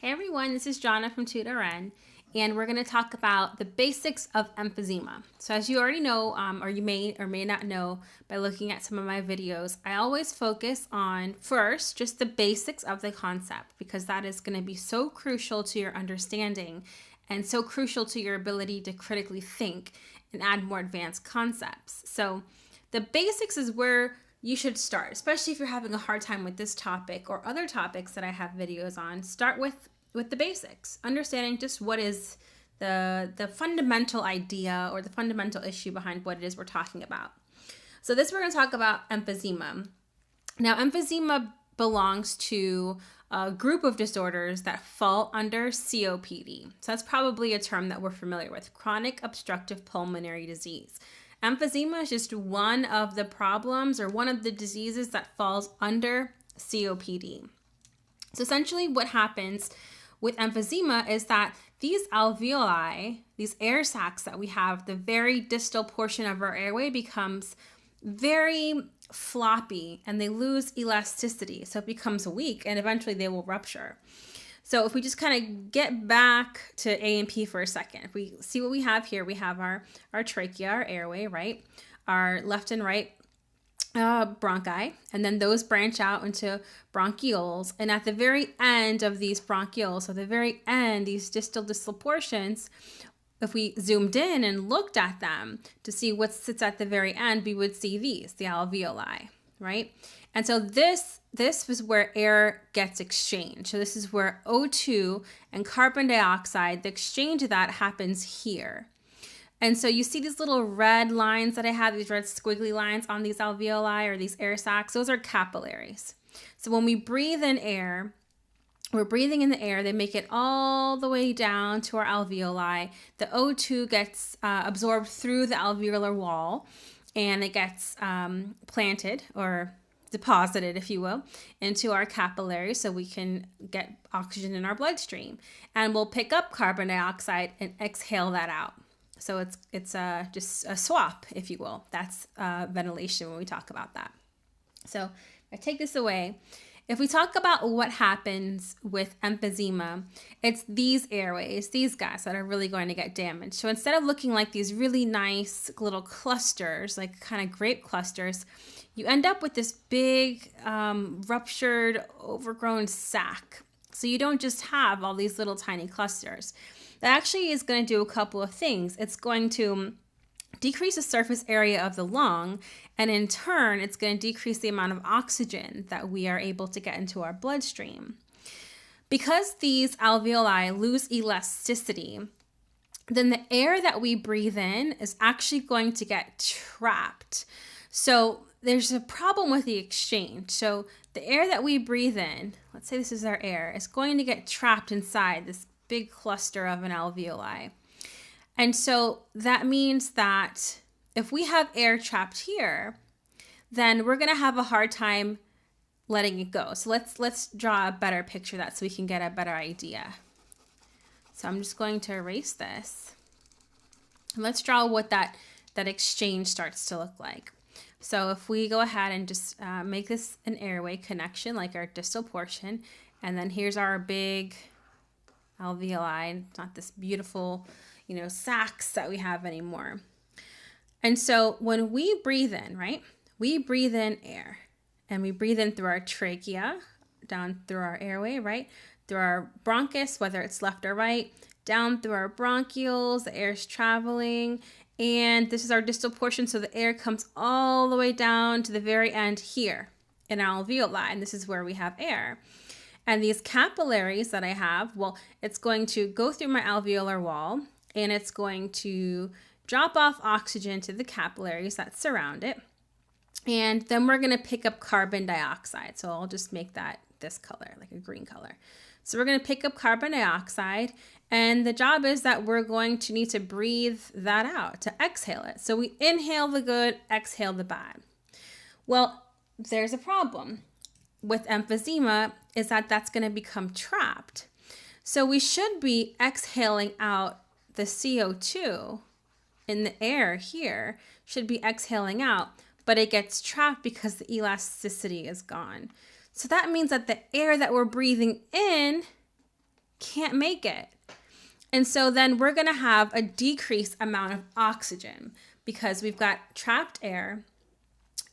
Hey everyone, this is Jonna from TutorN, and we're going to talk about the basics of emphysema. So as you already know, or you may or may not know by looking at some of my videos, I always focus on first just the basics of the concept because that is going to be so crucial to your understanding and so crucial to your ability to critically think and add more advanced concepts. So the basics is where you should start, especially if you're having a hard time with this topic or other topics that I have videos on. Start with the basics, understanding just what is the fundamental idea or the fundamental issue behind what it is we're talking about. So this we're going to talk about emphysema. Now, emphysema belongs to a group of disorders that fall under COPD. So that's probably a term that we're familiar with, chronic obstructive pulmonary disease. Emphysema is just one of the problems or one of the diseases that falls under COPD. So essentially what happens with emphysema is that these alveoli, these air sacs that we have, the very distal portion of our airway becomes very floppy and they lose elasticity. So it becomes weak and eventually they will rupture. So if we just kind of get back to A and P for a second, if we see what we have here, we have our trachea, our airway, right? Our left and right bronchi, and then those branch out into bronchioles. And at the very end of these bronchioles, so the very end, these distal portions, if we zoomed in and looked at them to see what sits at the very end, we would see these, the alveoli, right? And so this is where air gets exchanged. So this is where O2 and carbon dioxide, the exchange of that happens here. And so you see these little red lines that I have, these red squiggly lines on these alveoli or these air sacs, those are capillaries. So when we breathe in air, we're breathing in the air, they make it all the way down to our alveoli. The O2 gets absorbed through the alveolar wall and it gets planted or deposited, if you will, into our capillaries so we can get oxygen in our bloodstream. And we'll pick up carbon dioxide and exhale that out. So it's just a swap, if you will. That's ventilation when we talk about that. So if I take this away, if we talk about what happens with emphysema, it's these airways, these guys that are really going to get damaged. So instead of looking like these really nice little clusters, like kind of grape clusters, you end up with this big ruptured, overgrown sac. So you don't just have all these little tiny clusters. That actually is going to do a couple of things. It's going to decrease the surface area of the lung, and in turn, it's going to decrease the amount of oxygen that we are able to get into our bloodstream. Because these alveoli lose elasticity, then the air that we breathe in is actually going to get trapped. So there's a problem with the exchange. So the air that we breathe in, let's say this is our air, is going to get trapped inside this big cluster of an alveoli. And so that means that if we have air trapped here, then we're going to have a hard time letting it go. So let's draw a better picture of that so we can get a better idea. So I'm just going to erase this. And let's draw what that exchange starts to look like. So if we go ahead and just make this an airway connection, like our distal portion, and then here's our big alveoli, not this beautiful, sacs that we have anymore. And so when we breathe in, right, we breathe in air and we breathe in through our trachea, down through our airway, right, through our bronchus, whether it's left or right, down through our bronchioles, the air is traveling, and this is our distal portion, so the air comes all the way down to the very end here in our alveoli, and this is where we have air. And these capillaries that I have, well, it's going to go through my alveolar wall and it's going to drop off oxygen to the capillaries that surround it. And then we're going to pick up carbon dioxide. So I'll just make that this color, like a green color. So we're going to pick up carbon dioxide, and the job is that we're going to need to breathe that out, to exhale it. So we inhale the good, exhale the bad. Well, there's a problem with emphysema is that that's going to become trapped. So we should be exhaling out the CO2 in the air here, should be exhaling out, but it gets trapped because the elasticity is gone. So that means that the air that we're breathing in can't make it. And so then we're going to have a decreased amount of oxygen because we've got trapped air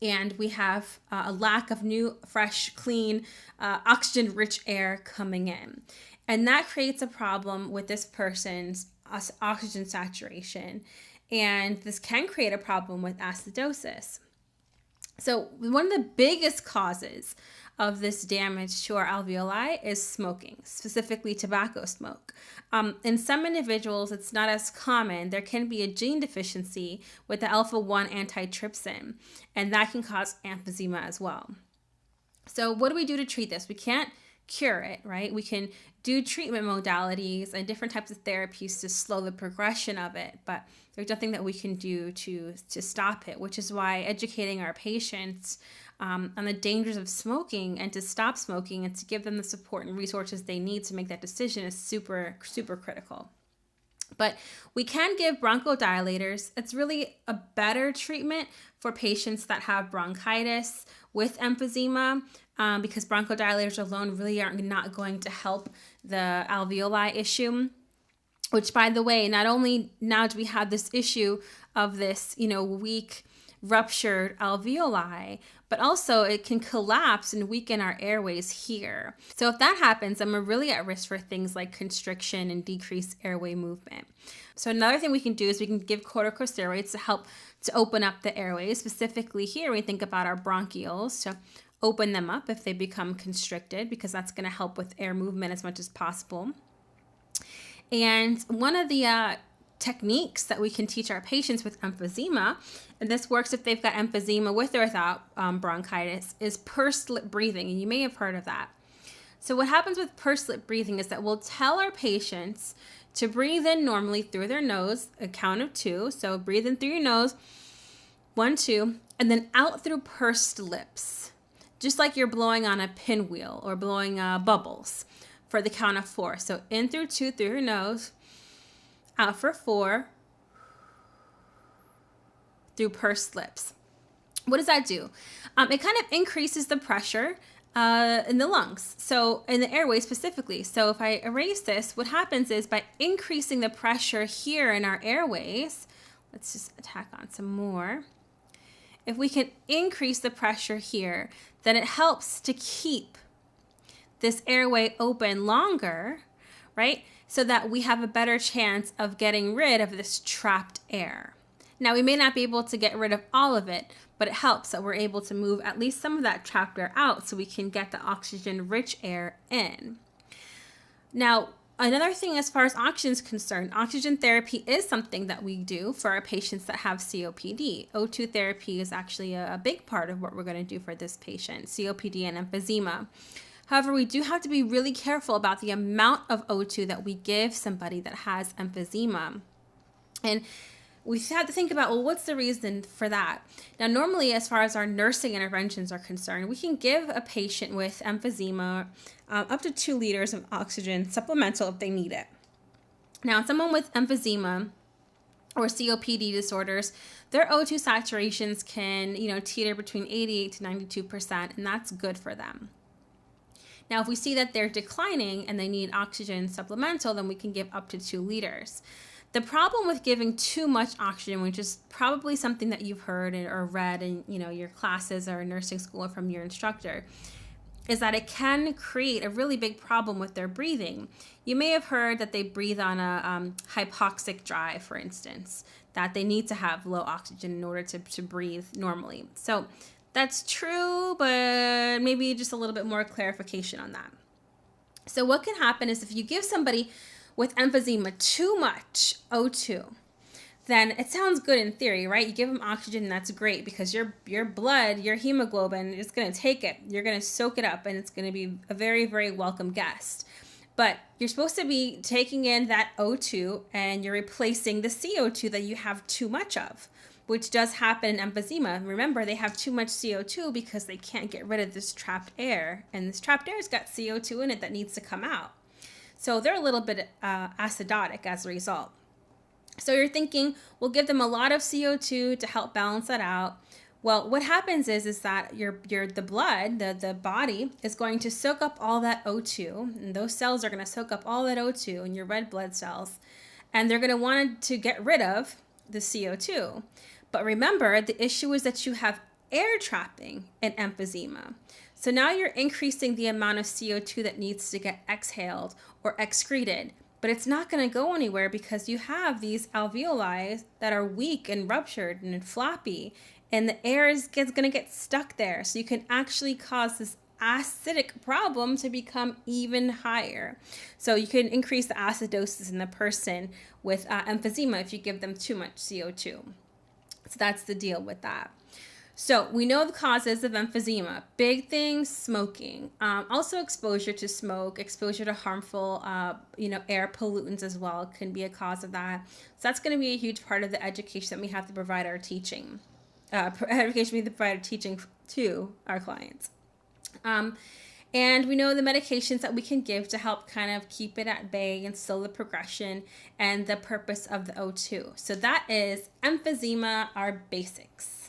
and we have a lack of new, fresh, clean, oxygen-rich air coming in. And that creates a problem with this person's oxygen saturation. And this can create a problem with acidosis. So one of the biggest causes of this damage to our alveoli is smoking, specifically tobacco smoke. In some individuals, it's not as common. There can be a gene deficiency with the alpha-1 antitrypsin, and that can cause emphysema as well. So what do we do to treat this? We can't cure it, right? We can do treatment modalities and different types of therapies to slow the progression of it, but there's nothing that we can do to stop it, which is why educating our patients on the dangers of smoking and to stop smoking and to give them the support and resources they need to make that decision is super, super critical. But we can give bronchodilators. It's really a better treatment for patients that have bronchitis with emphysema because bronchodilators alone really are not going to help the alveoli issue. Which, by the way, not only now do we have this issue of this, weak, ruptured alveoli, but also it can collapse and weaken our airways here. So if that happens, then we're really at risk for things like constriction and decreased airway movement. So another thing we can do is we can give corticosteroids to help to open up the airways. Specifically here, we think about our bronchioles to open them up if they become constricted, because that's going to help with air movement as much as possible. And one of the techniques that we can teach our patients with emphysema, and this works if they've got emphysema with or without bronchitis, is pursed lip breathing. And you may have heard of that. So what happens with pursed lip breathing is that we'll tell our patients to breathe in normally through their nose, a count of 2. So breathe in through your nose, 1, 2, and then out through pursed lips, just like you're blowing on a pinwheel or blowing bubbles. For the count of 4. So in through 2 through your nose, out for 4 through pursed lips. What does that do? It kind of increases the pressure in the lungs, so in the airway specifically. So if I erase this, what happens is by increasing the pressure here in our airways, let's just tack on some more. If we can increase the pressure here, then it helps to keep this airway open longer, right? So that we have a better chance of getting rid of this trapped air. Now, we may not be able to get rid of all of it, but it helps that we're able to move at least some of that trapped air out so we can get the oxygen-rich air in. Now, another thing as far as oxygen is concerned, oxygen therapy is something that we do for our patients that have COPD. O2 therapy is actually a big part of what we're going to do for this patient, COPD and emphysema. However, we do have to be really careful about the amount of O2 that we give somebody that has emphysema. And we have to think about, well, what's the reason for that? Now, normally, as far as our nursing interventions are concerned, we can give a patient with emphysema up to 2 liters of oxygen supplemental if they need it. Now, someone with emphysema or COPD disorders, their O2 saturations can, teeter between 88 to 92%, and that's good for them. Now, if we see that they're declining and they need oxygen supplemental, then we can give up to 2 liters. The problem with giving too much oxygen, which is probably something that you've heard or read in your classes or nursing school or from your instructor, is that it can create a really big problem with their breathing. You may have heard that they breathe on a hypoxic drive, for instance, that they need to have low oxygen in order to breathe normally. So that's true, but maybe just a little bit more clarification on that. So what can happen is if you give somebody with emphysema too much O2, then it sounds good in theory, right? You give them oxygen and that's great because your blood, your hemoglobin is going to take it. You're going to soak it up and it's going to be a very, very welcome guest. But you're supposed to be taking in that O2 and you're replacing the CO2 that you have too much of, which does happen in emphysema. Remember, they have too much CO2 because they can't get rid of this trapped air. And this trapped air's got CO2 in it that needs to come out. So they're a little bit acidotic as a result. So you're thinking, we'll give them a lot of CO2 to help balance that out. Well, what happens is that the blood, the body is going to soak up all that O2, and those cells are going to soak up all that O2 in your red blood cells, and they're going to want to get rid of the CO2. But remember, the issue is that you have air trapping in emphysema. So now you're increasing the amount of CO2 that needs to get exhaled or excreted, but it's not going to go anywhere because you have these alveoli that are weak and ruptured and floppy, and the air is going to get stuck there. So you can actually cause this acidic problem to become even higher. So you can increase the acidosis in the person with emphysema if you give them too much CO2. So that's the deal with that. So we know the causes of emphysema. Big things: smoking, also exposure to smoke, exposure to harmful, air pollutants as well can be a cause of that. So that's going to be a huge part of the education that we have to provide our teaching. Education we have to provide our teaching to our clients. And we know the medications that we can give to help kind of keep it at bay and slow the progression and the purpose of the O2. So that is emphysema, our basics.